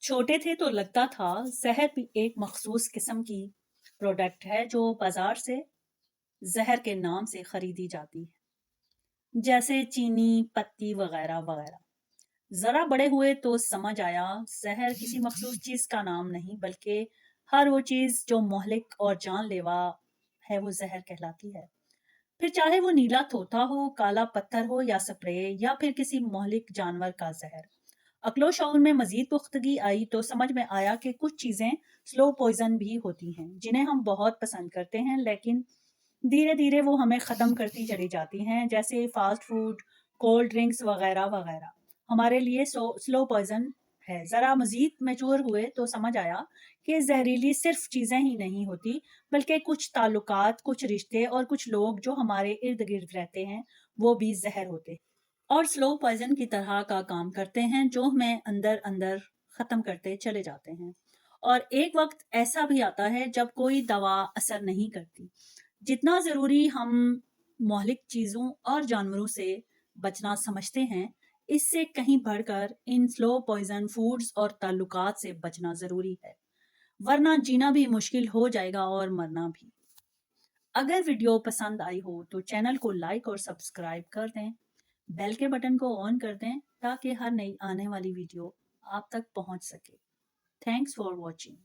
छोटे थे तो लगता था जहर भी एक मखसूस किस्म की प्रोडक्ट है जो बाजार से जहर के नाम से खरीदी जाती है, जैसे चीनी, पत्ती वगैरह वगैरह। जरा बड़े हुए तो समझ आया जहर किसी मखसूस चीज का नाम नहीं, बल्कि हर वो चीज जो मोहलिक और जानलेवा है वो जहर कहलाती है। फिर चाहे वो नीला तोता हो, काला पत्थर हो या स्प्रे, या फिर किसी मोहलिक जानवर का जहर। अक्लो शऊर में मजीद पुख्तगी आई तो समझ में आया कि कुछ चीज़ें स्लो पॉइजन भी होती हैं जिन्हें हम बहुत पसंद करते हैं, लेकिन धीरे धीरे वो हमें ख़त्म करती चली जाती हैं, जैसे फास्ट फूड, कोल्ड ड्रिंक्स वगैरह वगैरह। हमारे लिए स्लो पॉइजन है। ज़रा मज़ीद मैच्योर हुए तो समझ आया कि जहरीली सिर्फ चीज़ें ही नहीं होती, बल्कि कुछ ताल्लुकात, कुछ रिश्ते और कुछ लोग जो हमारे इर्द गिर्द रहते हैं वो भी जहर होते हैं और स्लो पॉइजन की तरह का काम करते हैं, जो हमें अंदर अंदर ख़त्म करते चले जाते हैं। और एक वक्त ऐसा भी आता है जब कोई दवा असर नहीं करती। जितना ज़रूरी हम मौलिक चीज़ों और जानवरों से बचना समझते हैं, इससे कहीं बढ़कर इन स्लो पॉइजन फूड्स और ताल्लुकात से बचना ज़रूरी है, वरना जीना भी मुश्किल हो जाएगा और मरना भी। अगर वीडियो पसंद आई हो तो चैनल को लाइक और सब्सक्राइब कर दें, बेल के बटन को ऑन कर दें ताकि हर नई आने वाली वीडियो आप तक पहुंच सके। Thanks for watching.